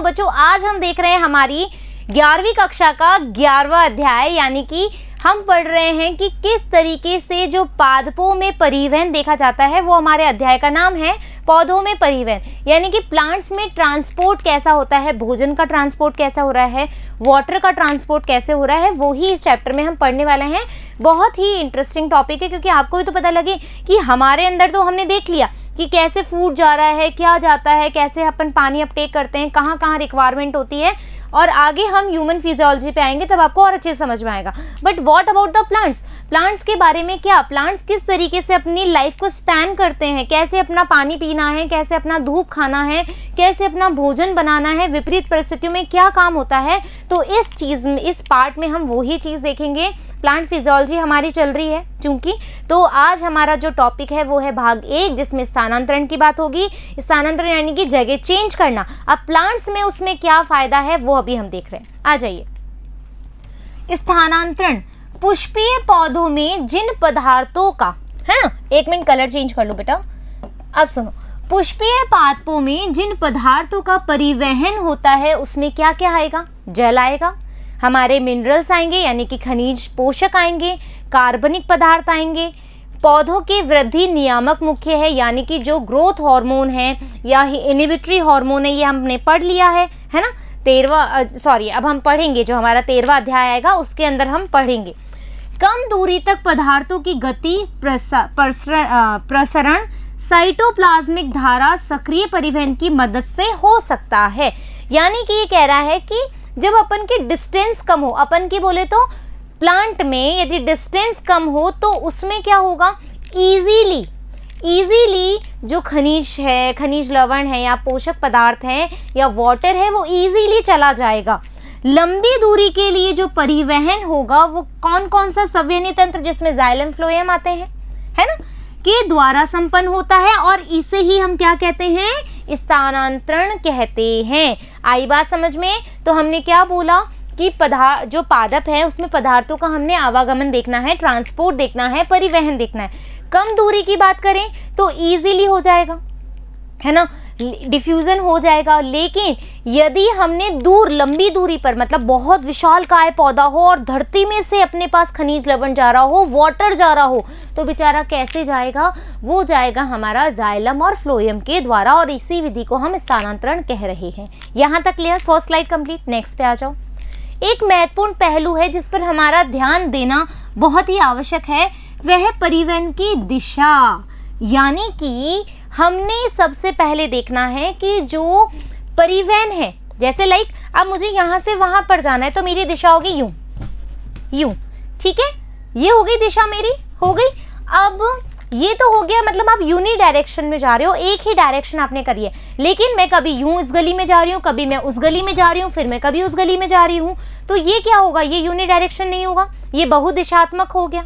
तो बच्चों आज हम देख रहे हैं हमारी 11वीं कक्षा का 11वां अध्याय, यानी कि हम पढ़ रहे हैं कि किस तरीके से जो पादपों में परिवहन देखा जाता है, वो हमारे अध्याय का नाम है पौधों में परिवहन। यानी कि प्लांट्स में ट्रांसपोर्ट कैसा होता है, भोजन का ट्रांसपोर्ट कैसा हो रहा है, वाटर का ट्रांसपोर्ट कैसे हो रहा है, वो ही इस चैप्टर में हम पढ़ने वाले हैं। बहुत ही इंटरेस्टिंग टॉपिक है, क्योंकि आपको भी तो पता लगे कि हमारे अंदर तो हमने देख लिया कि कैसे फूड जा रहा है, क्या जाता है, कैसे अपन पानी अपटेक करते हैं, कहाँ कहाँ रिक्वायरमेंट होती है, और आगे हम ह्यूमन फिजियोलॉजी पे आएंगे तब आपको और अच्छे से समझ में आएगा। But what about the plants, plants के बारे में क्या, प्लांट्स किस तरीके से अपनी लाइफ को स्पैन करते हैं, कैसे अपना पानी पीना है, कैसे अपना धूप खाना है, कैसे अपना भोजन बनाना है, विपरीत परिस्थितियों में क्या काम होता है। तो इस पार्ट में हम वही चीज़ देखेंगे। प्लांट फिजियोलॉजी हमारी चल रही है चूंकि, तो आज हमारा जो टॉपिक है वो है भाग 1, जिसमें स्थानांतरण की बात होगी। स्थानांतरण यानी कि जगह चेंज करना। अब प्लांट्स में उसमें क्या फायदा है वो अभी हम देख रहे हैं। आ जाइए। स्थानांतरण पुष्पीय पौधों में जिन पदार्थों का, है ना, एक मिनट कलर चेंज कर लो बेटा। अब सुनो, पुष्पीय पादपों में जिन पदार्थों का परिवहन होता है उसमें क्या क्या आएगा, जल आएगा, हमारे मिनरल्स आएंगे यानी कि खनिज पोषक आएंगे, कार्बनिक पदार्थ आएंगे, पौधों के वृद्धि नियामक मुख्य है यानी कि जो ग्रोथ हार्मोन है या इनहिबिटरी हार्मोन है, ये हमने पढ़ लिया है ना। अब हम पढ़ेंगे जो हमारा 13वां अध्याय आएगा उसके अंदर हम पढ़ेंगे। कम दूरी तक पदार्थों की गति प्रसरण साइटोप्लाज्मिक धारा सक्रिय परिवहन की मदद से हो सकता है। यानी कि ये कह रहा है कि जब अपन की डिस्टेंस कम हो, अपन की बोले तो प्लांट में यदि डिस्टेंस कम हो तो उसमें क्या होगा, इजीली जो खनिज है, खनिज लवण है या पोषक पदार्थ है या वाटर है, वो इजीली चला जाएगा। लंबी दूरी के लिए जो परिवहन होगा वो कौन कौन सा संवहनी तंत्र, जिसमें जाइलम फ्लोएम आते हैं, है ना, के द्वारा संपन्न होता है, और इसे ही हम क्या कहते हैं, स्थानांतरण कहते हैं। आई बात समझ में? तो हमने क्या बोला कि जो पादप है उसमें पदार्थों का हमने आवागमन देखना है, ट्रांसपोर्ट देखना है, परिवहन देखना है। कम दूरी की बात करें तो इजीली हो जाएगा, है ना, डिफ्यूजन हो जाएगा। लेकिन यदि हमने लंबी दूरी पर, मतलब बहुत विशालकाय पौधा हो और धरती में से अपने पास खनिज लवण जा रहा हो, वाटर जा रहा हो, तो बेचारा कैसे जाएगा, वो जाएगा हमारा जाइलम और फ्लोएम के द्वारा, और इसी विधि को हम स्थानांतरण कह रहे हैं। यहाँ तक clear? First slide complete. Next पे आ जाओ। एक महत्वपूर्ण पहलू है जिस पर हमारा ध्यान देना बहुत ही आवश्यक है, वह है परिवहन की दिशा। यानी कि हमने सबसे पहले देखना है कि जो परिवहन है, जैसे अब मुझे यहाँ से वहां पर जाना है तो मेरी दिशा होगी यूं, ठीक है, ये हो गई दिशा मेरी, हो गई। अब ये तो हो गया, मतलब आप यूनी डायरेक्शन में जा रहे हो, एक ही डायरेक्शन आपने करी है। लेकिन मैं कभी यूं इस गली में जा रही हूँ, कभी मैं उस गली में जा रही हूँ, फिर मैं कभी उस गली में जा रही हूँ, तो ये क्या होगा, ये यूनी डायरेक्शन नहीं होगा, ये बहुदिशात्मक हो गया।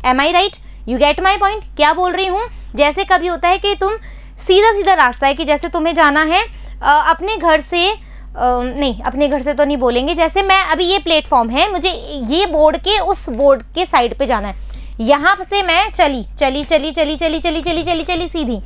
Am I right? You get my point? क्या बोल रही हूँ, जैसे कभी होता है कि तुम सीधा रास्ता है कि जैसे तुम्हें जाना है अपने घर से, नहीं अपने घर से तो नहीं बोलेंगे, जैसे मैं अभी ये प्लेटफॉर्म है, मुझे ये बोर्ड के उस बोर्ड के साइड पे जाना है, यहाँ से मैं चली सीधी,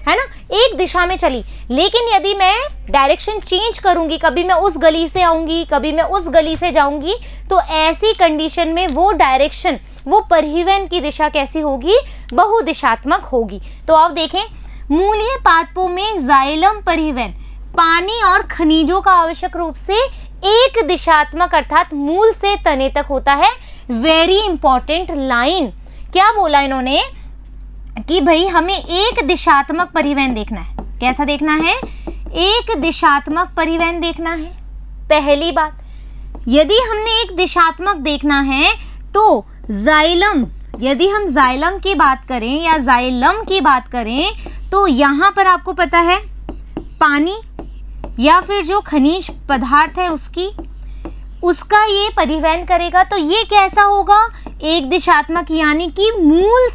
है ना, एक दिशा में चली। लेकिन यदि मैं डायरेक्शन चेंज करूंगी, कभी मैं उस गली से आऊंगी, कभी मैं उस गली से जाऊंगी, तो ऐसी कंडीशन में वो डायरेक्शन, वो परिवहन की दिशा कैसी होगी, बहुदिशात्मक होगी। तो अब देखें, मूलीय पादपों में जाइलम परिवहन पानी और खनिजों का आवश्यक रूप से एक दिशात्मक अर्थात मूल से तने तक होता है। Very important line. क्या बोला इन्होंने कि भाई हमें एक दिशात्मक परिवहन देखना है। कैसा देखना है? एक दिशात्मक परिवहन देखना है। पहली बात, यदि हमने एक दिशात्मक देखना है तो जाइलम, यदि हम जाइलम की बात करें या जाइलम की बात करें तो यहाँ पर आपको पता है पानी या फिर जो खनिज पदार्थ है उसका ये परिवहन करेगा। तो ये कैसा होगा? एक दिशात्मक, यानी कि मूल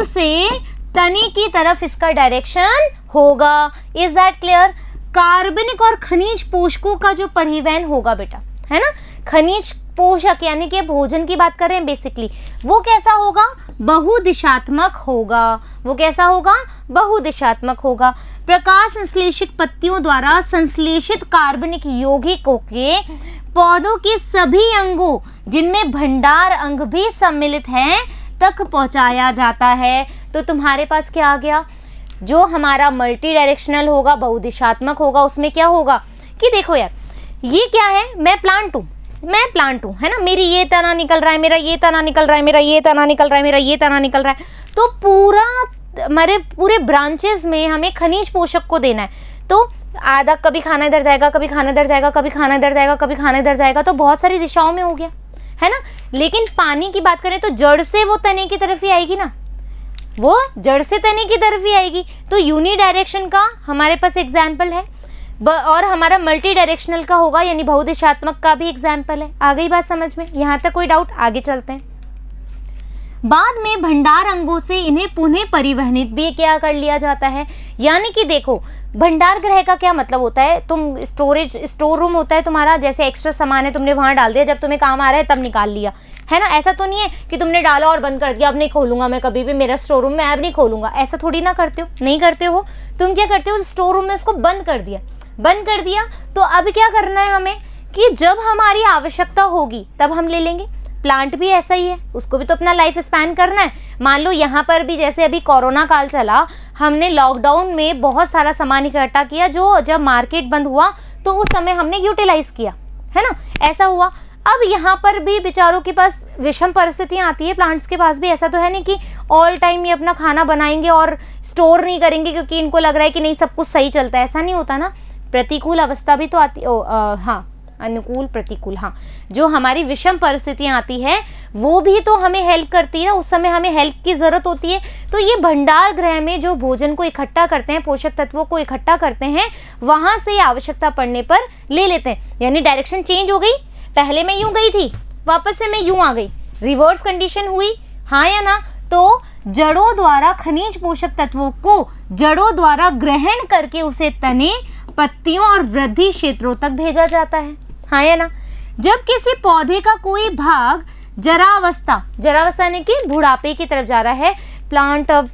से तने की तरफ इसका डायरेक्शन होगा। Is that clear? कार्बनिक और खनिज पोषकों का जो परिवहन होगा बेटा, है ना, खनिज पोषक यानी कि भोजन की बात कर रहे हैं बेसिकली, वो कैसा होगा, बहुदिशात्मक होगा। वो कैसा होगा, बहुदिशात्मक होगा। प्रकाश संश्लेषित पत्तियों द्वारा संश्लेषित कार्बनिक यौगिकों के पौधों के सभी अंगों जिनमें भंडार अंग भी सम्मिलित हैं तक पहुंचाया जाता है। तो तुम्हारे पास क्या आ गया, जो हमारा मल्टी डायरेक्शनल होगा, बहुदिशात्मक होगा, उसमें क्या होगा कि देखो यार, ये क्या है, मैं प्लांट हूँ, है ना, मेरी ये तना निकल रहा है, मेरा ये तना निकल रहा है, मेरा ये तना निकल रहा है, मेरा ये तना निकल रहा है, तो हमारे पूरे ब्रांचेस में हमें खनिज पोषक को देना है। तो आधा कभी खाना इधर जाएगा, कभी खाना इधर जाएगा, कभी खाना इधर जाएगा, कभी खाना इधर जाएगा, तो बहुत सारी दिशाओं में हो गया, है ना। लेकिन पानी की बात करें तो जड़ से वो तने की तरफ ही आएगी ना, वो जड़ से तने की तरफ ही आएगी। तो यूनि डायरेक्शन का हमारे पास एग्जाम्पल है, और हमारा मल्टी डायरेक्शनल का होगा यानी बहुदिशात्मक का भी एग्जाम्पल है। आ गई बात समझ में, यहाँ तक कोई डाउट, आगे चलते हैं। बाद में भंडार अंगों से इन्हें पुनः परिवहनित भी क्या कर लिया जाता है, यानी कि देखो भंडार गृह का क्या मतलब होता है, तुम स्टोर रूम होता है तुम्हारा, जैसे एक्स्ट्रा सामान है तुमने वहां डाल दिया, जब तुम्हें काम आ रहा है तब निकाल लिया, है ना। ऐसा तो नहीं है कि तुमने डाला और बंद कर दिया, अब नहीं खोलूंगा मैं कभी भी मेरा स्टोर रूम, मैं अब नहीं खोलूंगा, ऐसा थोड़ी ना करते हो, नहीं करते हो। तुम क्या करते हो, स्टोर रूम में उसको बंद कर दिया, तो अब क्या करना है हमें कि जब हमारी आवश्यकता होगी तब हम ले लेंगे। प्लांट भी ऐसा ही है, उसको भी तो अपना लाइफ स्पैन करना है। मान लो यहाँ पर भी जैसे अभी कोरोना काल चला, हमने लॉकडाउन में बहुत सारा सामान इकट्ठा किया, जो जब मार्केट बंद हुआ तो उस समय हमने यूटिलाइज किया, है ना, ऐसा हुआ। अब यहाँ पर भी बेचारों के पास विषम परिस्थितियाँ आती है, प्लांट्स के पास भी। ऐसा तो है नहीं कि ऑल टाइम ये अपना खाना बनाएंगे और स्टोर नहीं करेंगे क्योंकि इनको लग रहा है कि नहीं सब कुछ सही चलता है, ऐसा नहीं होता ना। प्रतिकूल अवस्था भी तो आती, हाँ अनुकूल प्रतिकूल, हाँ, जो हमारी विषम परिस्थितियाँ आती है वो भी तो हमें हेल्प करती है ना, उस समय हमें हेल्प की ज़रूरत होती है। तो ये भंडार गृह में जो भोजन को इकट्ठा करते हैं, पोषक तत्वों को इकट्ठा करते हैं, वहाँ से आवश्यकता पड़ने पर ले लेते हैं। यानी डायरेक्शन चेंज हो गई, पहले मैं यूँ गई थी, वापस से मैं यूँ आ गई, रिवर्स कंडीशन हुई, हाँ या ना। तो जड़ों द्वारा खनिज पोषक तत्वों को जड़ों द्वारा ग्रहण करके उसे तने, पत्तियों और वृद्धि क्षेत्रों तक भेजा जाता है, हाँ या ना। जब किसी पौधे का कोई भाग जरावस्था यानी कि बुढ़ापे की तरफ जा रहा है, प्लांट अब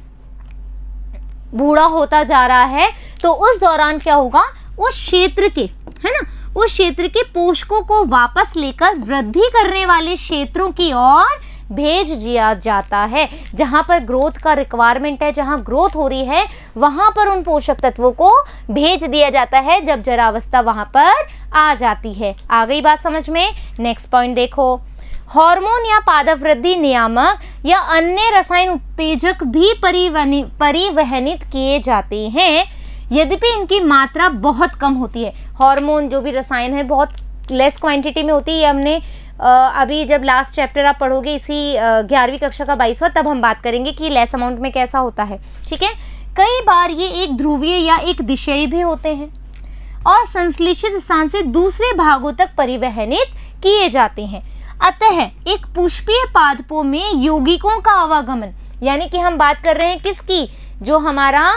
बूढ़ा होता जा रहा है, तो उस दौरान क्या होगा, उस क्षेत्र के, है ना, उस क्षेत्र के पोषकों को वापस लेकर वृद्धि करने वाले क्षेत्रों की ओर भेज दिया जाता है। जहाँ पर ग्रोथ का रिक्वायरमेंट है, जहाँ ग्रोथ हो रही है, वहाँ पर उन पोषक तत्वों को भेज दिया जाता है जब जरावस्था वहाँ पर आ जाती है। आ गई बात समझ में। नेक्स्ट पॉइंट देखो, हार्मोन या पादप वृद्धि नियामक या अन्य रसायन उत्तेजक भी परिवहनित किए जाते हैं, यद्यपि इनकी मात्रा बहुत कम होती है। हार्मोन जो भी रसायन है बहुत लेस क्वांटिटी में होती है। ये हमने अभी जब लास्ट चैप्टर आप पढ़ोगे इसी 11वीं कक्षा का 22वां, तब हम बात करेंगे कि लेस अमाउंट में कैसा होता है, ठीक है। कई बार ये एक ध्रुवीय या एक दिशेयी भी होते हैं और संश्लेषित स्थान से दूसरे भागों तक परिवहनित किए जाते हैं। अतः एक पुष्पीय पादपों में यौगिकों का आवागमन, यानी कि हम बात कर रहे हैं किसकी, जो हमारा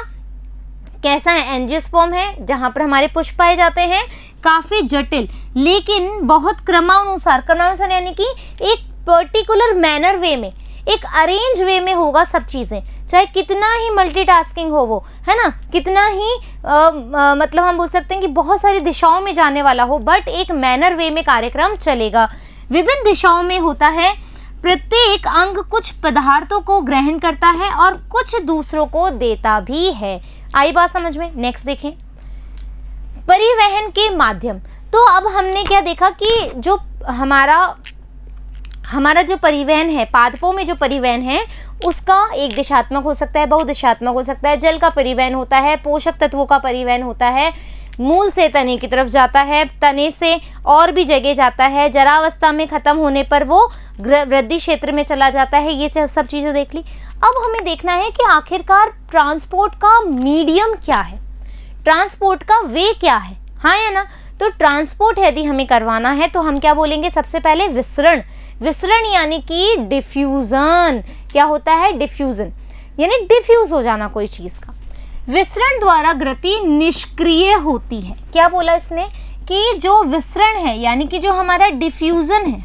कैसा है, एंजियोस्पर्म है, जहां पर हमारे पुष्प पाए जाते हैं, काफी जटिल लेकिन बहुत क्रमानुसार यानी कि एक पर्टिकुलर मैनर वे में, एक अरेंज वे में होगा सब चीजें, चाहे कितना ही मल्टीटास्किंग हो वो, है ना, कितना ही मतलब हम बोल सकते हैं कि बहुत सारी दिशाओं में जाने वाला हो, बट एक मैनर वे में कार्यक्रम चलेगा। विभिन्न दिशाओं में होता है, प्रत्येक अंग कुछ पदार्थों को ग्रहण करता है और कुछ दूसरों को देता भी है। आई बात समझ में। नेक्स्ट देखें, परिवहन के माध्यम। तो अब हमने क्या देखा कि जो हमारा जो परिवहन है, पादपों में जो परिवहन है उसका एक दिशात्मक हो सकता है, बहुदिशात्मक हो सकता है। जल का परिवहन होता है, पोषक तत्वों का परिवहन होता है, मूल से तने की तरफ जाता है, तने से और भी जगह जाता है, जरावस्था में खत्म होने पर वो वृद्धि क्षेत्र में चला जाता है। ये सब चीजें देख ली। अब हमें देखना है कि आखिरकार ट्रांसपोर्ट का मीडियम क्या है, ट्रांसपोर्ट का वे क्या है, हाँ या ना। तो ट्रांसपोर्ट यदि हमें करवाना है तो हम क्या बोलेंगे, सबसे पहले विसरण यानी कि डिफ्यूजन। क्या होता है, डिफ्यूजन यानी डिफ्यूज हो जाना कोई चीज का। विसरण द्वारा गति निष्क्रिय होती है। क्या बोला इसने कि जो विसरण है यानी कि जो हमारा डिफ्यूजन है,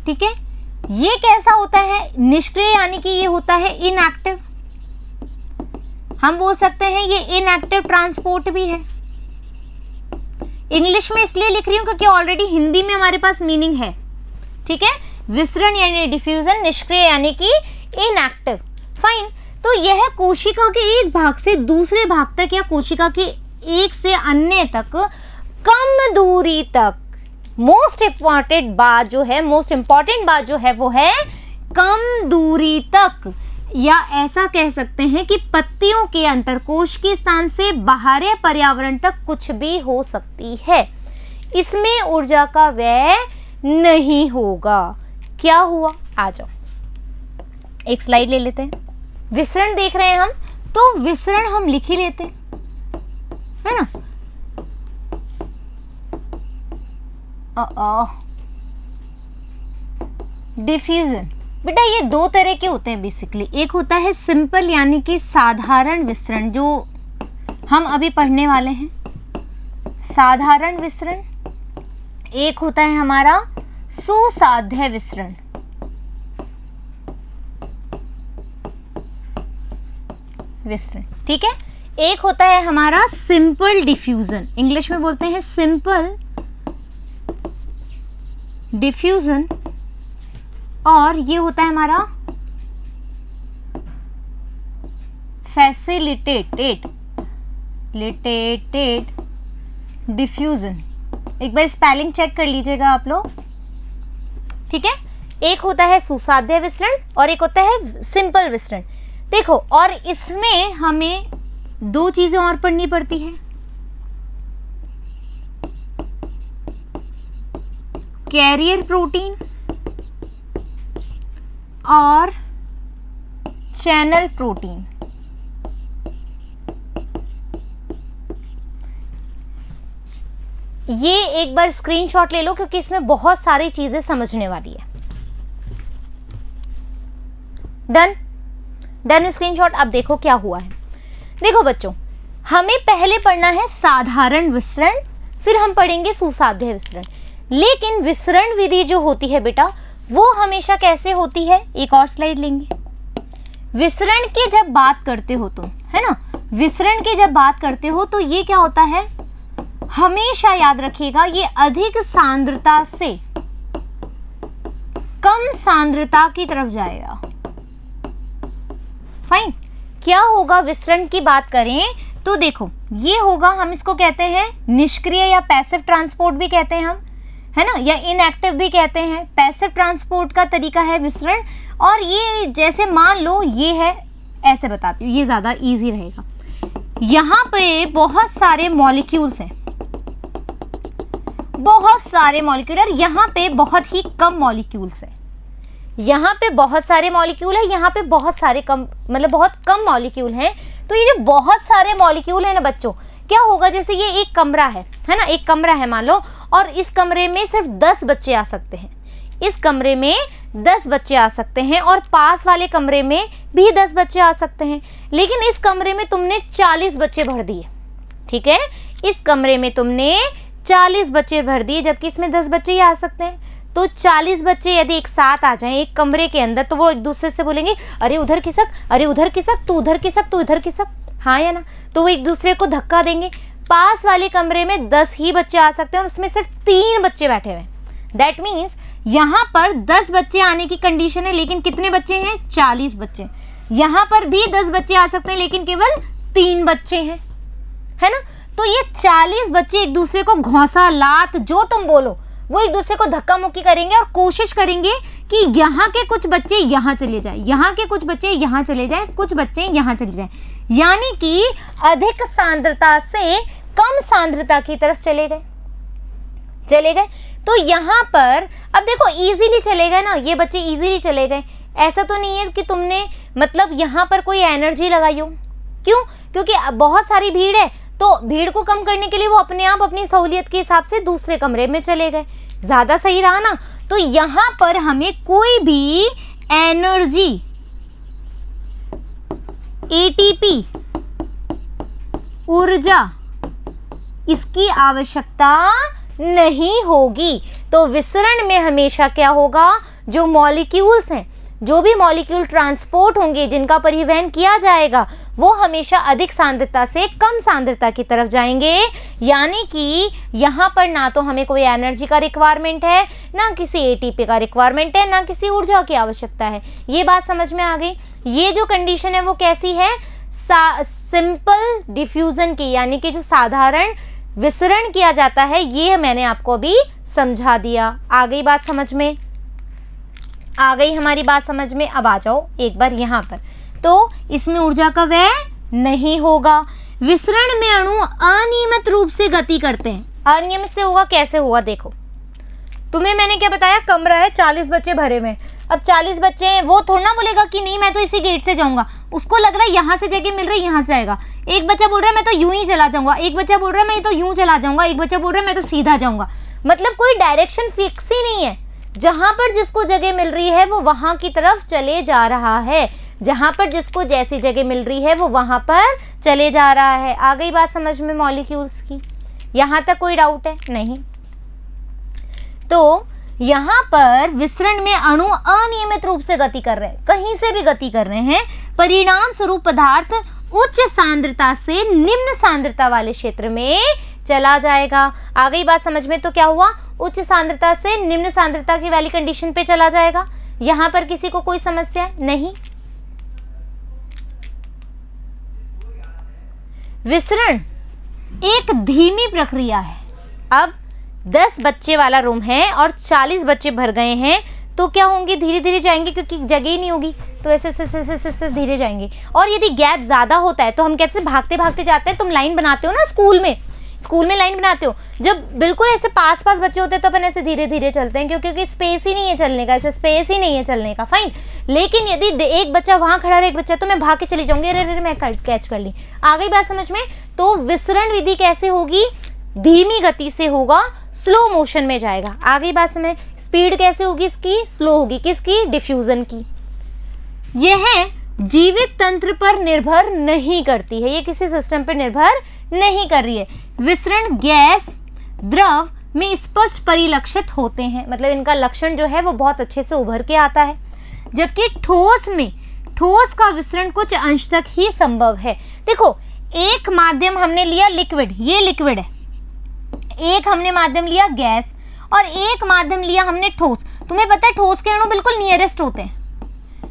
ठीक है। ये कैसा होता है, निष्क्रिय, यानी कि ये होता है इनएक्टिव। हम बोल सकते हैं ये इनएक्टिव ट्रांसपोर्ट भी है। इंग्लिश में इसलिए लिख रही हूं क्योंकि ऑलरेडी हिंदी में हमारे पास मीनिंग है, ठीक है। विसरण यानी डिफ्यूजन, निष्क्रिय यानी कि इनएक्टिव। फाइन। तो यह कोशिका के एक भाग से दूसरे भाग तक या कोशिका के एक से अन्य तक कम दूरी तक, मोस्ट इंपॉर्टेंट बात जो है वो है कम दूरी तक, या ऐसा कह सकते हैं कि पत्तियों के अंतरकोश के स्थान से बाहरी पर्यावरण तक कुछ भी हो सकती है। इसमें ऊर्जा का व्यय नहीं होगा। क्या हुआ, आ जाओ एक स्लाइड ले लेते हैं। विसरण देख रहे हैं हम, तो विसरण हम लिख ही लेते हैं, है ना। डिफ्यूजन बेटा ये दो तरह के होते हैं बेसिकली। एक होता है सिंपल यानी कि साधारण विसरण, जो हम अभी पढ़ने वाले हैं, साधारण विसरण। एक होता है हमारा सुसाध्य विसरण। ठीक है। एक होता है हमारा सिंपल डिफ्यूजन, इंग्लिश में बोलते हैं सिंपल डिफ्यूजन, और ये होता है हमारा फैसिलिटेटेड डिफ्यूजन। एक बार स्पेलिंग चेक कर लीजिएगा आप लोग, ठीक है। एक होता है सुसाध्य विसरण और एक होता है सिंपल विसरण। देखो, और इसमें हमें दो चीजें और पढ़नी पड़ती है, कैरियर प्रोटीन और चैनल प्रोटीन। ये एक बार स्क्रीनशॉट ले लो क्योंकि इसमें बहुत सारी चीजें समझने वाली है। Done screenshot. अब देखो क्या हुआ है। देखो बच्चों, हमें पहले पढ़ना है साधारण विसरण, फिर हम पढ़ेंगे सुसाध्य विसरण। लेकिन विसरण विधि जो होती है बेटा, वो हमेशा कैसे होती है, एक और स्लाइड लेंगे। विसरण की जब बात करते हो तुम, है ना, विसरण की जब बात करते हो तो ये क्या होता है, हमेशा याद रखिएगा, ये अधिक सांद्रता से कम सांद्रता की तरफ जाएगा। फाइन। क्या होगा, विसरण की बात करें तो देखो ये होगा, हम इसको कहते हैं निष्क्रिय या पैसिव ट्रांसपोर्ट भी कहते हैं हम, है ना, या इनएक्टिव भी कहते हैं। पैसिव ट्रांसपोर्ट का तरीका है विसरण, और ये जैसे मान लो ये है, ऐसे बताती हूँ, ये ज़्यादा इजी रहेगा। यहाँ पे बहुत सारे मॉलिक्यूल्स हैं, बहुत सारे मॉलिक्यूल, और यहाँ पे बहुत ही कम मॉलिक्यूल्स है। यहाँ पे बहुत सारे मॉलिक्यूल है, यहाँ पे बहुत सारे कम, मतलब बहुत कम मॉलिक्यूल हैं। तो ये जो बहुत सारे मॉलिक्यूल है ना बच्चों, क्या होगा, जैसे ये एक कमरा है ना, एक कमरा है मान लो, और इस कमरे में सिर्फ 10 बच्चे आ सकते हैं, इस कमरे में 10 बच्चे आ सकते हैं, और पास वाले कमरे में भी 10 बच्चे आ सकते हैं। लेकिन इस कमरे में तुमने 40 बच्चे भर दिए, ठीक है, इस कमरे में तुमने 40 बच्चे भर दिए, जबकि इसमें 10 बच्चे ही आ सकते हैं। तो 40 बच्चे यदि एक साथ आ जाएं एक कमरे के अंदर, तो वो एक दूसरे से बोलेंगे, अरे उधर खिसक, अरे उधर खिसक, तू उधर खिसक, तू इधर खिसक, हाँ या ना। तो वो एक दूसरे को धक्का देंगे। पास वाले कमरे में 10 ही बच्चे आ सकते हैं और उसमें सिर्फ 3 बच्चे बैठे हुए हैं। दैट मीन्स यहाँ पर 10 बच्चे आने की कंडीशन है, लेकिन कितने बच्चे हैं, 40 बच्चे। यहाँ पर भी 10 बच्चे आ सकते हैं, लेकिन केवल 3 बच्चे हैं, है ना। तो ये 40 बच्चे एक दूसरे को घौंसा, लात, जो तुम बोलो, वो एक दूसरे को धक्का मुक्की करेंगे और कोशिश करेंगे कि यहाँ के कुछ बच्चे यहाँ चले जाए, यहाँ के कुछ बच्चे यहाँ चले जाए, कुछ बच्चे यहाँ चले जाए, यानी कि अधिक सांद्रता से कम सांद्रता की तरफ चले गए। तो यहाँ पर अब देखो इजीली चले गए ना, ये बच्चे इजीली चले गए। ऐसा तो नहीं है कि तुमने मतलब यहाँ पर कोई एनर्जी लगाई हो। क्यों? क्योंकि बहुत सारी भीड़ है, तो भीड़ को कम करने के लिए वो अपने आप अपनी सहूलियत के हिसाब से दूसरे कमरे में चले गए। ज़्यादा सही रहा ना। तो यहाँ पर हमें कोई भी एनर्जी, एटीपी, ऊर्जा, इसकी आवश्यकता नहीं होगी। तो विसरण में हमेशा क्या होगा, जो मॉलिक्यूल्स हैं, जो भी मॉलिक्यूल ट्रांसपोर्ट होंगे, जिनका परिवहन किया जाएगा, वो हमेशा अधिक सांद्रता से कम सांद्रता की तरफ जाएंगे। यानी कि यहाँ पर ना तो हमें कोई एनर्जी का रिक्वायरमेंट है, ना किसी एटीपी का रिक्वायरमेंट है, ना किसी ऊर्जा की आवश्यकता है। ये बात समझ में आ गई। ये जो कंडीशन है वो कैसी है? सिंपल डिफ्यूजन की, यानी कि जो साधारण विसरण किया जाता है, ये मैंने आपको अभी समझा दिया। आ गई बात समझ में? आ गई हमारी बात समझ में? अब आ जाओ एक बार यहाँ पर। तो इसमें ऊर्जा का व्यय नहीं होगा। विसरण में अणु अनियमित रूप से गति करते हैं। अनियमित से होगा, कैसे होगा देखो। तुम्हें मैंने क्या बताया, कमरा है, 40 बच्चे भरे हुए। अब 40 बच्चे हैं, वो थोड़ा ना बोलेगा कि नहीं मैं तो इसी गेट से जाऊंगा। उसको लग रहा है यहाँ से जगह मिल रही है, यहाँ से जाएगा। एक बच्चा बोल रहा है मैं तो यूं ही चला जाऊंगा, एक बच्चा बोल रहा है मैं तो यूं चला जाऊंगा, एक बच्चा बोल रहा है मैं तो सीधा जाऊंगा। मतलब कोई डायरेक्शन फिक्स ही नहीं है। जहां पर जिसको जगह मिल रही है वो वहां की तरफ चले जा रहा है। जहां पर जिसको जैसी जगह मिल रही है वो वहां पर चले जा रहा है। आ गई बात समझ में मॉलिक्यूल्स की? यहां तक कोई डाउट है? नहीं। तो यहाँ पर विसरण में अणु अनियमित रूप से गति कर रहे हैं, कहीं से भी गति कर रहे हैं। परिणाम स्वरूप पदार्थ उच्च सांद्रता से निम्न सांद्रता वाले क्षेत्र में चला जाएगा। आ गई बात समझ में? तो क्या हुआ, उच्च सांद्रता से निम्न सांद्रता की वाली कंडीशन पे चला जाएगा। यहाँ पर किसी को कोई समस्या नहीं। विसरण एक धीमी प्रक्रिया है। अब 10 बच्चे वाला रूम है और 40 बच्चे भर गए हैं, तो क्या होंगे, धीरे धीरे जाएंगे क्योंकि जगह ही नहीं होगी, तो ऐसे धीरे जाएंगे। और यदि गैप ज़्यादा होता है तो हम कैसे भागते भागते जाते हैं। तुम लाइन बनाते हो ना स्कूल में लाइन बनाते हो, जब बिल्कुल ऐसे पास बच्चे होते हैं तो अपन ऐसे धीरे धीरे चलते हैं, क्योंकि स्पेस ही नहीं है चलने का, ऐसे स्पेस ही नहीं है चलने का, फाइन। लेकिन यदि एक बच्चा वहाँ खड़ा रहे, एक बच्चा, तो मैं भाग के चली जाऊंगी, अरे मैं कैच कर ली। आ गई बात समझ में? तो विसरण विधि कैसे होगी, धीमी गति से होगा, स्लो मोशन में जाएगा। आ गई बात समझ? स्पीड कैसे होगी इसकी, स्लो होगी। किसकी? डिफ्यूजन की। यह जीवित तंत्र पर निर्भर नहीं करती है, ये किसी सिस्टम पर निर्भर नहीं कर रही है। विसरण गैस द्रव में स्पष्ट परिलक्षित होते हैं, मतलब इनका लक्षण जो है वो बहुत अच्छे से उभर के आता है। जबकि ठोस का विसरण कुछ अंश तक ही संभव है। देखो, एक माध्यम हमने लिया लिक्विड, ये लिक्विड है, एक हमने माध्यम लिया गैस, और एक माध्यम लिया हमने ठोस। तुम्हें पता है ठोस के अणु बिल्कुल नियरेस्ट होते हैं,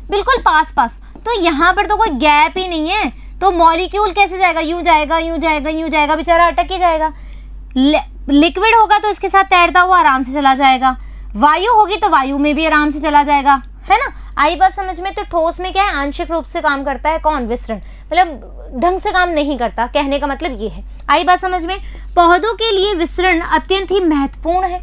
बिल्कुल पास, तो यहाँ पर तो कोई गैप ही नहीं है। तो मॉलिक्यूल कैसे जाएगा, यूं जाएगा, यूं जाएगा, यूं जाएगा, बेचारा अटक ही जाएगा। लिक्विड होगा तो इसके साथ तैरता हुआ आराम से चला जाएगा, वायु होगी तो वायु में भी आराम से चला जाएगा, है ना। आई बात समझ में? तो ठोस में क्या है, आंशिक रूप से काम करता है कौन, विसरण, मतलब ढंग से काम नहीं करता, कहने का मतलब ये है। आई बात समझ में? पौधों के लिए विसरण अत्यंत ही महत्वपूर्ण है,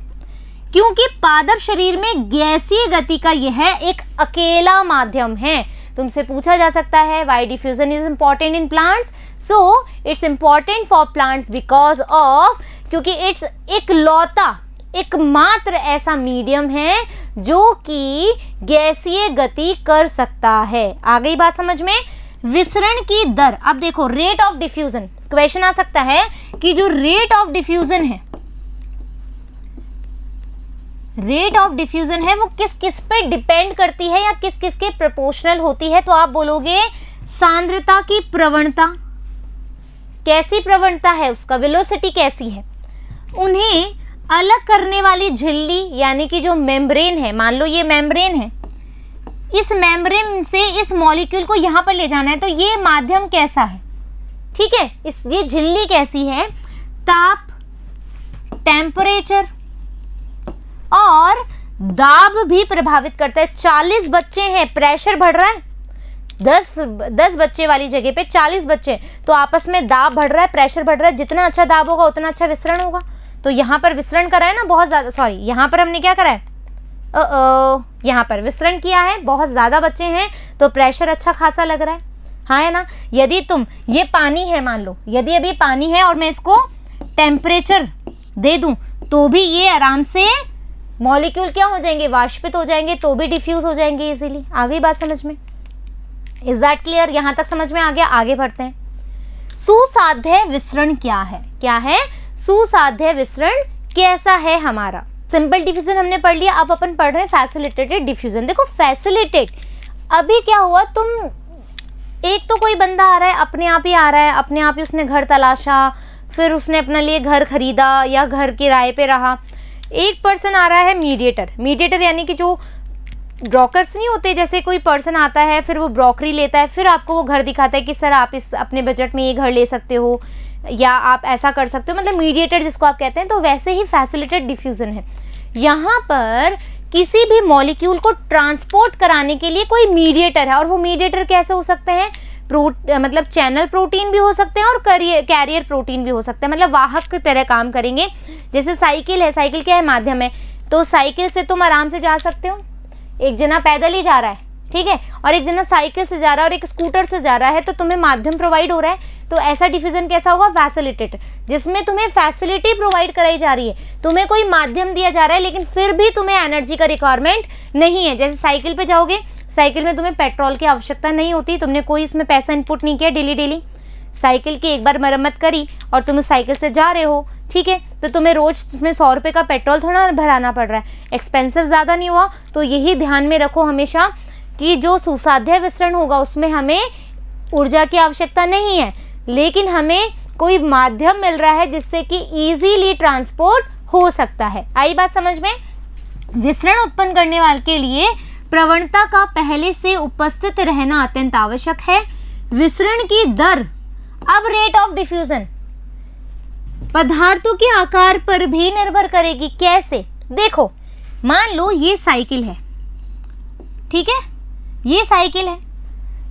क्योंकि पादप शरीर में गैसीय गति का यह एक अकेला माध्यम है। तुमसे पूछा जा सकता है why diffusion is important in plants. So it's important for plants because of, क्योंकि इट्स एकमात्र ऐसा मीडियम है जो कि गैसीय गति कर सकता है। आ गई बात समझ में? विसरण की दर, अब देखो रेट ऑफ डिफ्यूजन, क्वेश्चन आ सकता है कि जो रेट ऑफ डिफ्यूजन है, वो किस किस पे डिपेंड करती है या किस किस के प्रोपोर्शनल होती है। तो आप बोलोगे सांद्रता की प्रवणता, कैसी प्रवणता है उसका, वेलोसिटी कैसी है। उन्हें अलग करने वाली झिल्ली, यानी कि जो मेम्ब्रेन है, मान लो ये मेम्ब्रेन है, इस मेम्ब्रेन से इस मॉलिक्यूल को यहाँ पर ले जाना है, तो ये माध्यम कैसा है, ठीक है, ये झिल्ली कैसी है, ताप, टेम्परेचर और दाब भी प्रभावित करता है। 40 बच्चे हैं, प्रेशर बढ़ रहा है, 10 बच्चे वाली जगह पे 40 बच्चे, तो आपस में दाब बढ़ रहा है, प्रेशर बढ़ रहा है। जितना अच्छा दाब होगा उतना अच्छा विसरण होगा। तो यहाँ पर विसरण करा है ना बहुत ज़्यादा, सॉरी यहाँ पर हमने क्या करा है, यहाँ पर विसरण किया है, बहुत ज़्यादा बच्चे हैं तो प्रेशर अच्छा खासा लग रहा है, हाँ है ना। यदि तुम, ये पानी है मान लो, यदि अभी पानी है और मैं इसको टेम्परेचर दे दूँ तो भी ये आराम से मॉलिक्यूल क्या हो जाएंगे, वाष्पित हो जाएंगे, तो भी डिफ्यूज हो जाएंगे इजीली। आ गई बात समझ में? Is that clear? यहाँ तक समझ में आ गया? आगे बढ़ते हैं। सुसाध्य विसरण क्या है? क्या है सुसाध्य विसरण, कैसा है हमारा? सिंपल डिफ्यूजन हमने पढ़ लिया, अब अपन पढ़ रहे हैं फैसिलिटेटेड डिफ्यूजन। देखो फैसिलिटेट, अभी क्या हुआ, तुम एक तो कोई बंदा आ रहा है, अपने आप ही आ रहा है, अपने आप ही उसने घर तलाशा, फिर उसने अपने लिए घर खरीदा या घर किराए पे रहा। एक पर्सन आ रहा है मीडिएटर, मीडिएटर यानी कि जो ब्रोकर्स नहीं होते, जैसे कोई पर्सन आता है फिर वो ब्रोकरी लेता है, फिर आपको वो घर दिखाता है कि सर आप इस अपने बजट में ये घर ले सकते हो या आप ऐसा कर सकते हो, मतलब मीडिएटर जिसको आप कहते हैं। तो वैसे ही फैसिलिटेटेड डिफ्यूजन है, यहाँ पर किसी भी मॉलिक्यूल को ट्रांसपोर्ट कराने के लिए कोई मीडिएटर है, और वो मीडिएटर कैसे हो सकते हैं, मतलब चैनल प्रोटीन भी हो सकते हैं और कैरियर प्रोटीन भी हो सकते हैं, मतलब वाहक की तरह काम करेंगे। जैसे साइकिल है, साइकिल क्या है, माध्यम है, तो साइकिल से तुम आराम से जा सकते हो, एक जना पैदल ही जा रहा है, ठीक है, और एक जना साइकिल से जा रहा है और एक स्कूटर से जा रहा है, तो तुम्हें माध्यम प्रोवाइड हो रहा है। तो ऐसा डिफ्यूजन कैसा होगा, फैसिलिटेटेड, जिसमें तुम्हें फैसिलिटी प्रोवाइड कराई जा रही है, तुम्हें कोई माध्यम दिया जा रहा है लेकिन फिर भी तुम्हें एनर्जी का रिक्वायरमेंट नहीं है। जैसे साइकिल पे जाओगे, साइकिल में तुम्हें पेट्रोल की आवश्यकता नहीं होती, तुमने कोई इसमें पैसा इनपुट नहीं किया, डेली साइकिल की एक बार मरम्मत करी और तुम उस साइकिल से जा रहे हो, ठीक है, तो तुम्हें रोज उसमें 100 रुपये का पेट्रोल थोड़ा भराना पड़ रहा है, एक्सपेंसिव ज़्यादा नहीं हुआ। तो यही ध्यान में रखो हमेशा कि जो सुसाध्य विसरण होगा उसमें हमें ऊर्जा की आवश्यकता नहीं है, लेकिन हमें कोई माध्यम मिल रहा है जिससे कि इजीली ट्रांसपोर्ट हो सकता है। आई बात समझ में। विसरण उत्पन्न करने वाले के लिए प्रवणता का पहले से उपस्थित रहना अत्यंत आवश्यक है। विसरण की दर, अब रेट ऑफ डिफ्यूजन पदार्थों के आकार पर भी निर्भर करेगी। कैसे, देखो मान लो ये साइकिल है, ठीक है, ये साइकिल है,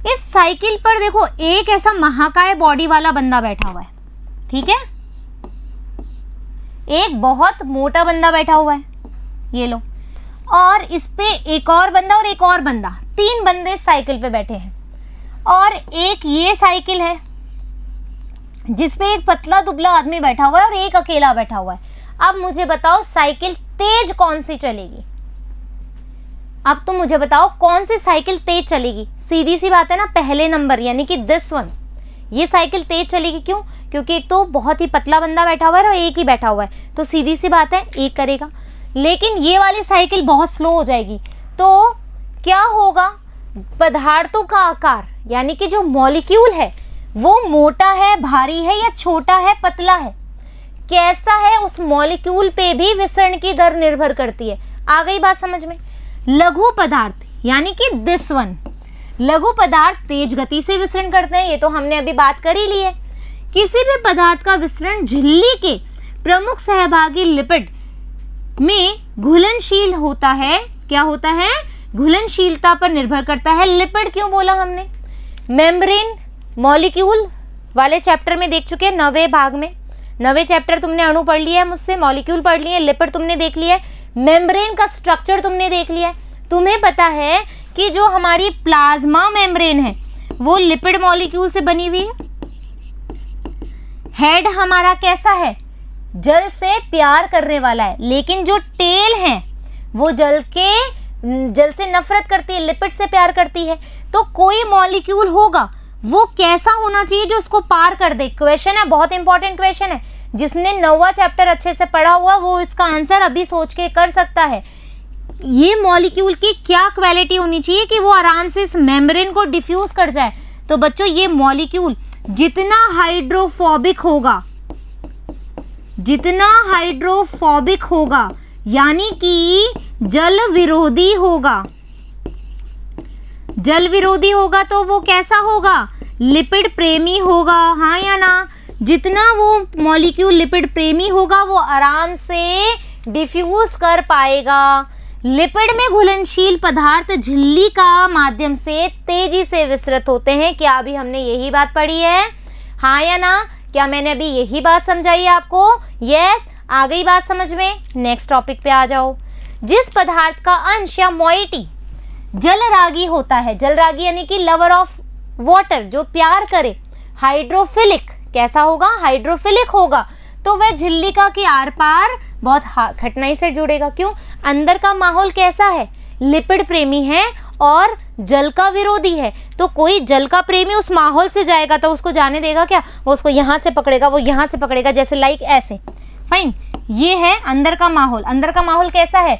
इस साइकिल पर देखो एक ऐसा महाकाय बॉडी वाला बंदा बैठा हुआ है, ठीक है, एक बहुत मोटा बंदा बैठा हुआ है, ये लो, और इस पे एक और बंदा और एक और बंदा, 3 बंदे इस साइकिल पे बैठे हैं। और एक ये साइकिल है जिसपे एक पतला दुबला आदमी बैठा हुआ है और एक अकेला बैठा हुआ है। अब मुझे बताओ साइकिल तेज कौन सी चलेगी, अब तुम मुझे बताओ कौन सी साइकिल तेज चलेगी। सीधी सी बात है ना, पहले नंबर यानी कि दिस वन, ये साइकिल तेज चलेगी। क्यों, क्योंकि एक तो बहुत ही पतला बंदा बैठा हुआ है और एक ही बैठा हुआ है, तो सीधी सी बात है एक करेगा। लेकिन ये वाली साइकिल बहुत स्लो हो जाएगी, तो क्या होगा, पदार्थों का आकार यानी कि जो मॉलिक्यूल है वो मोटा है, भारी है या छोटा है, पतला है, कैसा है, उस मॉलिक्यूल पे भी विसरण की दर निर्भर करती है। आ गई बात समझ में। लघु पदार्थ यानी कि दिस वन, लघु पदार्थ तेज गति से विसरण करते हैं, ये तो हमने अभी बात कर ही ली है। किसी भी पदार्थ का विसरण झिल्ली के प्रमुख सहभागी लिपिड में घुलनशील होता है। क्या होता है, घुलनशीलता पर निर्भर करता है। लिपिड क्यों बोला हमने, मेम्ब्रेन मॉलिक्यूल वाले चैप्टर में देख चुके हैं, 9वें भाग में, 9वें चैप्टर तुमने अणु पढ़ लिया है मुझसे, मॉलिक्यूल पढ़ लिए, लिपिड तुमने देख लिया है, मेम्ब्रेन का स्ट्रक्चर तुमने देख लिया है। तुम्हें पता है कि जो हमारी प्लाज्मा मेम्ब्रेन है वो लिपिड मॉलिक्यूल से बनी हुई है। हेड हमारा कैसा है, जल से प्यार करने वाला है, लेकिन जो टेल है वो जल से नफरत करती है, लिपिड से प्यार करती है। तो कोई मॉलिक्यूल होगा वो कैसा होना चाहिए जो उसको पार कर दे। क्वेश्चन है, बहुत इंपॉर्टेंट क्वेश्चन है, जिसने 9वां चैप्टर अच्छे से पढ़ा हुआ वो इसका आंसर अभी सोच के कर सकता है। ये मॉलिक्यूल की क्या क्वालिटी होनी चाहिए कि वो आराम से इस मेम्ब्रेन को डिफ्यूज कर जाए। तो बच्चों ये मॉलिक्यूल जितना हाइड्रोफोबिक होगा यानी कि जल विरोधी होगा तो वो कैसा होगा, लिपिड प्रेमी होगा, हाँ या ना। जितना वो मॉलिक्यूल लिपिड प्रेमी होगा वो आराम से डिफ्यूज कर पाएगा। लिपिड में घुलनशील पदार्थ झिल्ली का माध्यम से तेजी से विसरित होते हैं। क्या अभी हमने यही बात पढ़ी है, हाँ या ना। क्या मैंने अभी यही बात समझाई है आपको, यस, आ गई बात समझ में। नेक्स्ट टॉपिक पे आ जाओ। जिस पदार्थ का अंश या मोइटी जलरागी होता है, जलरागी यानी कि लवर ऑफ वाटर, जो प्यार करे, हाइड्रोफिलिक, कैसा होगा, हाइड्रोफिलिक होगा, तो वह झिल्लिका के आर पार बहुत कठिनाई से जुड़ेगा। क्यों, अंदर का माहौल कैसा है, लिपिड प्रेमी है और जल का विरोधी है। तो कोई जल का प्रेमी उस माहौल से जाएगा तो उसको जाने देगा क्या, वो उसको यहाँ से पकड़ेगा, वो यहाँ से पकड़ेगा, जैसे लाइक ऐसे, फाइन। ये है अंदर का माहौल। अंदर का माहौल कैसा है?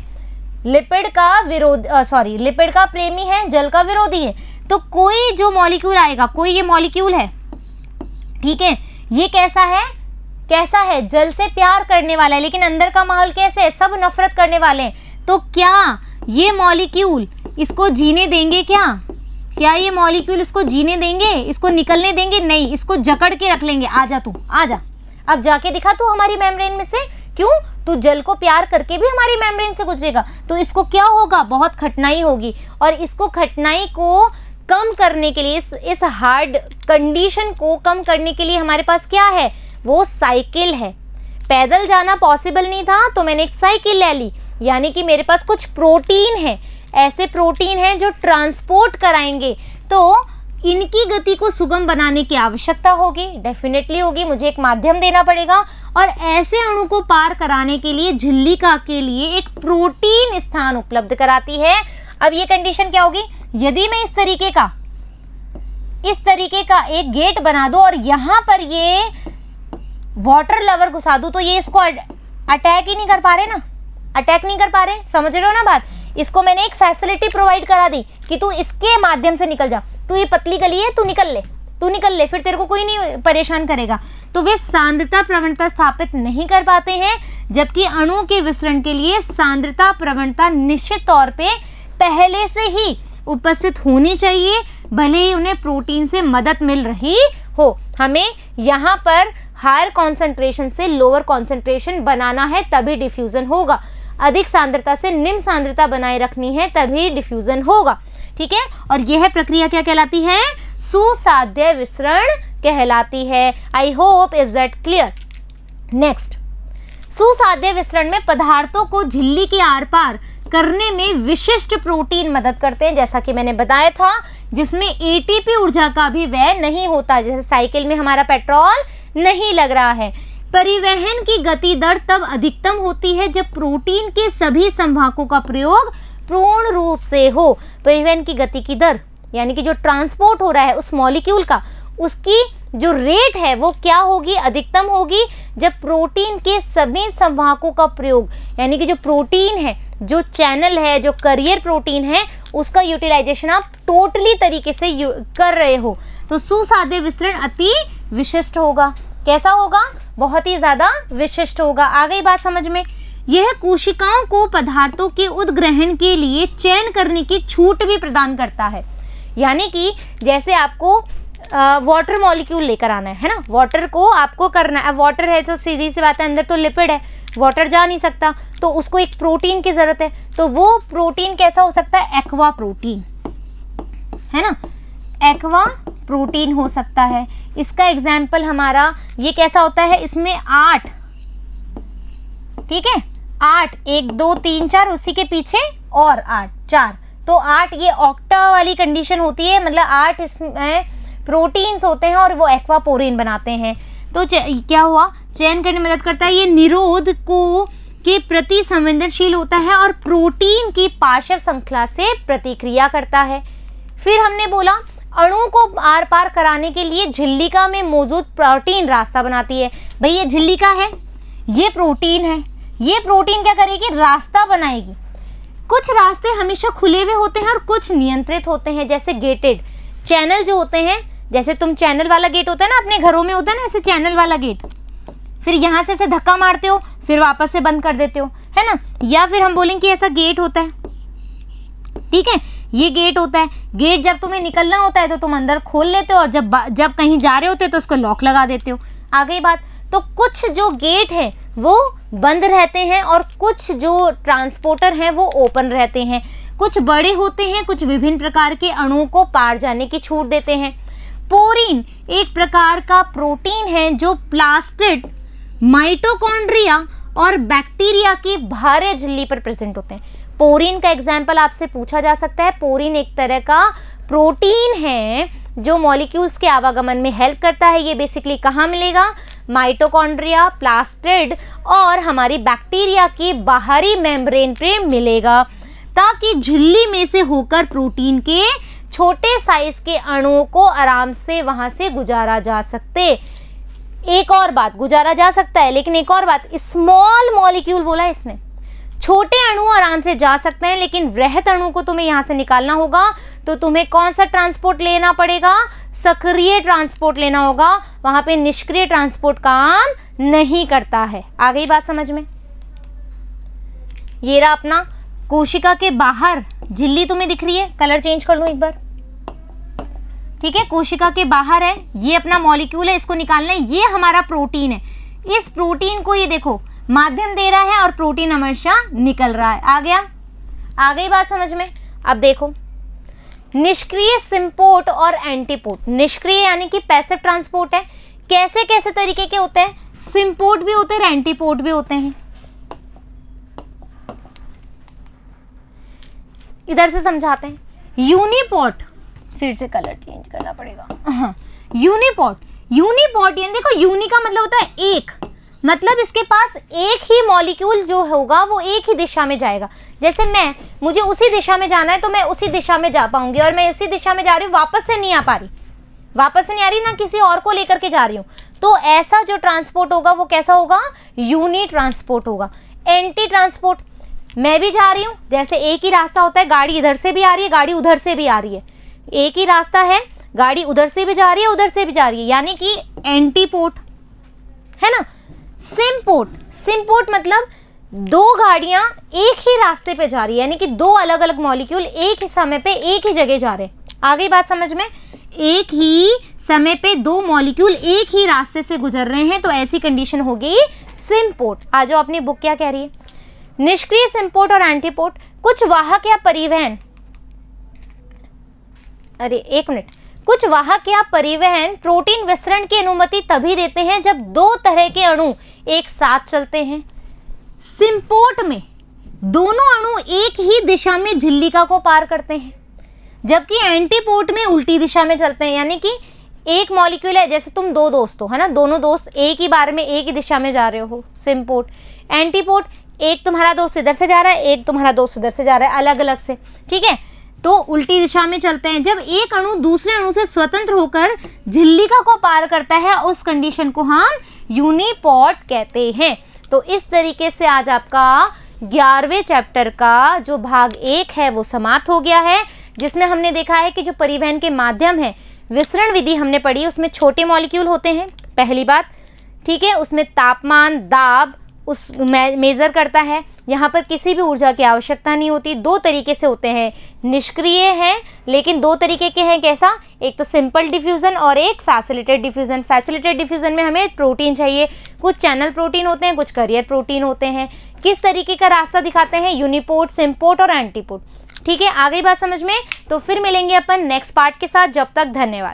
लिपिड का लिपिड का प्रेमी है, जल का विरोधी है। तो कोई जो मॉलिक्यूल आएगा, कोई ये मॉलिक्यूल है, ठीक है, ये कैसा है? जल से प्यार करने वाला है, लेकिन अंदर का माहौल कैसे है? सब नफरत करने वाले हैं। तो क्या ये मॉलिक्यूल इसको जीने देंगे? क्या ये मॉलिक्यूल इसको जीने देंगे? इसको निकलने देंगे? नहीं, इसको जकड़ के रख लेंगे। आजा तू, आजा, अब जाके दिखा तू हमारी मेम्ब्रेन में से। क्यों? तू जल को प्यार करके भी हमारी मेम्ब्रेन से गुजरेगा। तो इसको क्या होगा? बहुत कठिनाई होगी। और इसको कठिनाई को कम करने के लिए, इस हार्ड कंडीशन को कम करने के लिए हमारे पास क्या है? वो साइकिल है। पैदल जाना पॉसिबल नहीं था तो मैंने एक साइकिल ले ली, यानी कि मेरे पास कुछ प्रोटीन है, ऐसे प्रोटीन हैं जो ट्रांसपोर्ट कराएंगे। तो इनकी गति को सुगम बनाने की आवश्यकता होगी, डेफिनेटली होगी। मुझे एक माध्यम देना पड़ेगा और ऐसे अणु को पार कराने के लिए झिल्लिका के लिए एक प्रोटीन स्थान उपलब्ध कराती है। अब ये कंडीशन क्या होगी? यदि मैं इस तरीके का एक गेट बना दूं और यहां पर ये वाटर लवर घुसा दूं, तो ये इसको अटैक ही नहीं कर पा रहे ना, अटैक नहीं कर पा रहे। समझ रहे हो ना बात? इसको मैंने एक फैसिलिटी प्रोवाइड करा दी कि तू इसके माध्यम से निकल जा, तू ये पतली गली है, तू निकल ले, फिर तेरे को कोई नहीं परेशान करेगा। तो वे सांद्रता प्रवणता स्थापित नहीं कर पाते हैं, जबकि अणु के विसरण के लिए सांद्रता प्रवणता निश्चित तौर पे पहले से ही उपस्थित होनी चाहिए, भले ही उन्हें प्रोटीन से मदद मिल रही हो। हमें यहाँ पर हायर कॉन्सेंट्रेशन से लोअर कॉन्सेंट्रेशन बनाना है, तभी डिफ्यूजन होगा। अधिक सांद्रता से निम्न सांद्रता बनाए रखनी है, तभी डिफ्यूजन होगा। ठीक है, और यह प्रक्रिया क्या कहलाती है? सुसाध्य विसरण कहलाती है। I hope is that clear. Next, सुसाध्य विसरण में पदार्थों को झिल्ली के आर पार करने में विशिष्ट प्रोटीन मदद करते हैं, जैसा कि मैंने बताया था, जिसमें एटीपी ऊर्जा का भी व्यय नहीं होता। जैसे साइकिल में हमारा पेट्रोल नहीं लग रहा है। परिवहन की गति दर तब अधिकतम होती है जब प्रोटीन के सभी संवाहकों का प्रयोग पूर्ण रूप से हो। परिवहन की गति की दर यानी कि जो ट्रांसपोर्ट हो रहा है उस मॉलिक्यूल का, उसकी जो रेट है वो क्या होगी? अधिकतम होगी जब प्रोटीन के सभी संवाहकों का प्रयोग, यानी कि जो प्रोटीन है, जो चैनल है, जो करियर प्रोटीन है, उसका यूटिलाइजेशन आप टोटली तरीके से कर रहे हो। तो सुसाध्य विसरण अति विशिष्ट होगा। कैसा होगा? बहुत ही ज्यादा विशिष्ट होगा। आ गई बात समझ में? यह कोशिकाओं को पदार्थों के उद्ग्रहण के लिए चयन करने की छूट भी प्रदान करता है। यानी कि जैसे आपको वाटर मॉलिक्यूल लेकर आना है ना, वाटर को आपको करना है। वाटर है तो सीधी सी बात है, अंदर तो लिपिड है, वाटर जा नहीं सकता, तो उसको एक प्रोटीन की जरूरत है। तो वो प्रोटीन कैसा हो सकता है? एक्वा प्रोटीन, है ना, एक्वा प्रोटीन हो सकता है। इसका एग्जाम्पल हमारा ये कैसा होता है? इसमें 8, ठीक है, 8, 1 2 3 4, उसी के पीछे और 8 4, तो 8 ये ऑक्टा वाली कंडीशन होती है, मतलब 8 इसमें प्रोटीन्स होते हैं और वो एक्वापोरिन बनाते हैं। तो क्या हुआ? चयन करने में मदद करता है। ये निरोध को के प्रति संवेदनशील होता है और प्रोटीन की पार्श्व श्रृंखला से प्रतिक्रिया करता है। फिर हमने बोला अणु को आर पार कराने के लिए झिल्लिका में मौजूद प्रोटीन रास्ता बनाती है। भाई ये झिल्लिका है, ये प्रोटीन है, ये प्रोटीन क्या करेगी? रास्ता बनाएगी। कुछ रास्ते हमेशा खुले हुए होते हैं और कुछ नियंत्रित होते हैं, जैसे गेटेड चैनल जो होते हैं। जैसे तुम चैनल वाला गेट होता है ना, अपने घरों में होता है ना ऐसे चैनल वाला गेट, फिर यहाँ से ऐसे धक्का मारते हो, फिर वापस से बंद कर देते हो, है ना। या फिर हम बोलेंगे कि ऐसा गेट होता है, ठीक है, ये गेट होता है। गेट जब तुम्हें निकलना होता है तो तुम अंदर खोल लेते हो, और जब कहीं जा रहे होते हो तो उसको लॉक लगा देते हो। आ गई बात। तो कुछ जो गेट हैं वो बंद रहते हैं और कुछ जो ट्रांसपोर्टर हैं वो ओपन रहते हैं। कुछ बड़े होते हैं, कुछ विभिन्न प्रकार के अणुओं को पार जाने की छूट देते हैं। पोरीन एक प्रकार का प्रोटीन है जो प्लास्टिड, माइटोकॉन्ड्रिया और बैक्टीरिया की बाह्य झिल्ली पर प्रेजेंट होते हैं। पोरीन का एग्जाम्पल आपसे पूछा जा सकता है। पोरीन एक तरह का प्रोटीन है जो मॉलिक्यूल्स के आवागमन में हेल्प करता है। ये बेसिकली कहाँ मिलेगा? माइटोकॉन्ड्रिया, प्लास्टिड और हमारी बैक्टीरिया की बाहरी मेम्ब्रेन पे मिलेगा, ताकि झिल्ली में से होकर प्रोटीन के छोटे साइज के अणुओं को आराम से वहां से गुजारा जा सकते। एक और बात, गुजारा जा सकता है, लेकिन एक और बात, स्मॉल मॉलिक्यूल बोला है इसने, छोटे अणु आराम से जा सकते हैं, लेकिन वृहत अणु को तुम्हें यहाँ से निकालना होगा, तो तुम्हें कौन सा ट्रांसपोर्ट लेना पड़ेगा, सक्रिय ट्रांसपोर्ट लेना होगा, वहां पे निष्क्रिय ट्रांसपोर्ट काम नहीं करता है। आ गई बात समझ में? ये रहा अपना कोशिका के बाहर झिल्ली, तुम्हें दिख रही है, कलर चेंज कर लूं एक बार, ठीक है, कोशिका के बाहर है, ये अपना मॉलिक्यूल है, इसको निकालना है, ये हमारा प्रोटीन है, इस प्रोटीन को ये देखो माध्यम दे रहा है और प्रोटीन हमेशा निकल रहा है। आ गया? आ गई बात समझ में? अब देखो निष्क्रिय सिंपोर्ट और एंटीपोर्ट, निष्क्रिय यानी कि पैसिव ट्रांसपोर्ट है, कैसे कैसे तरीके के होते हैं, सिंपोर्ट भी होते हैं, एंटीपोर्ट भी होते हैं। इधर से समझाते हैं। यूनिपोर्ट, फिर से कलर चेंज करना पड़ेगा, हाँ, यूनिपोर्ट, यूनिपोर्ट यानी देखो यूनि का मतलब होता है एक, मतलब इसके पास एक ही मॉलिक्यूल जो होगा वो एक ही दिशा में जाएगा। जैसे मुझे उसी दिशा में जाना है तो मैं उसी दिशा में जा पाऊंगी, और मैं इसी दिशा में जा रही हूँ, वापस से नहीं आ पा रही, वापस से नहीं आ रही, ना किसी और को लेकर के जा रही हूँ, तो ऐसा जो ट्रांसपोर्ट होगा वो कैसा होगा, यूनि ट्रांसपोर्ट होगा। एंटी ट्रांसपोर्ट, मैं भी जा रही हूँ, जैसे एक ही रास्ता होता है, गाड़ी इधर से भी आ रही है, गाड़ी उधर से भी आ रही है, एक ही रास्ता है, गाड़ी उधर से भी जा रही है, उधर से भी जा रही है, यानी कि एंटीपोर्ट है ना। सिंपोर्ट, सिंपोर्ट मतलब दो गाड़ियां एक ही रास्ते पे जा रही है, यानी कि दो अलग अलग मॉलिक्यूल एक ही समय पे एक ही जगह जा रहे हैं। आ गई बात समझ में? एक ही समय पे दो मॉलिक्यूल एक ही रास्ते से गुजर रहे हैं, तो ऐसी कंडीशन होगी सिंपोर्ट। आ जाओ, अपनी बुक क्या कह रही है। निष्क्रिय सिंपोर्ट और एंटीपोर्ट, कुछ वाहक या परिवहन, अरे एक मिनट, कुछ वाहक या परिवहन प्रोटीन विसरण की अनुमति तभी देते हैं जब दो तरह के अणु एक साथ चलते हैं। सिंपोर्ट में दोनों अणु एक ही दिशा में झिल्लिका को पार करते हैं, जबकि एंटीपोर्ट में उल्टी दिशा में चलते हैं, यानी कि एक मॉलिक्यूल है, जैसे तुम दो दोस्त हो, है ना, दोनों दोस्त एक ही बार में एक ही दिशा में जा रहे हो, सिंपोर्ट। एंटीपोर्ट, एक तुम्हारा दोस्त इधर से जा रहा है, एक तुम्हारा दोस्त इधर से जा रहा है, अलग अलग से, ठीक है, तो उल्टी दिशा में चलते हैं। जब एक अणु दूसरे अणु से स्वतंत्र होकर झिल्लिका को पार करता है, उस कंडीशन को हम यूनिपोर्ट कहते हैं। तो इस तरीके से आज आपका 11वें चैप्टर का जो भाग 1 है वो समाप्त हो गया है, जिसमें हमने देखा है कि जो परिवहन के माध्यम है, विसरण विधि हमने पढ़ी, उसमें छोटे मॉलिक्यूल होते हैं, पहली बात, ठीक है, उसमें तापमान, दाब उस मेज़र करता है, यहाँ पर किसी भी ऊर्जा की आवश्यकता नहीं होती। दो तरीके से होते हैं, निष्क्रिय हैं, लेकिन दो तरीके के हैं, कैसा, एक तो सिंपल डिफ्यूज़न और एक फैसिलिटेड डिफ्यूज़न। फैसिलिटेड डिफ्यूज़न में हमें प्रोटीन चाहिए, कुछ चैनल प्रोटीन होते हैं, कुछ कैरियर प्रोटीन होते हैं। किस तरीके का रास्ता दिखाते हैं, यूनिपोर्ट, सिंपोर्ट और एंटीपोर्ट। ठीक है, आ गई बात समझ में? तो फिर मिलेंगे अपन नेक्स्ट पार्ट के साथ, जब तक धन्यवाद।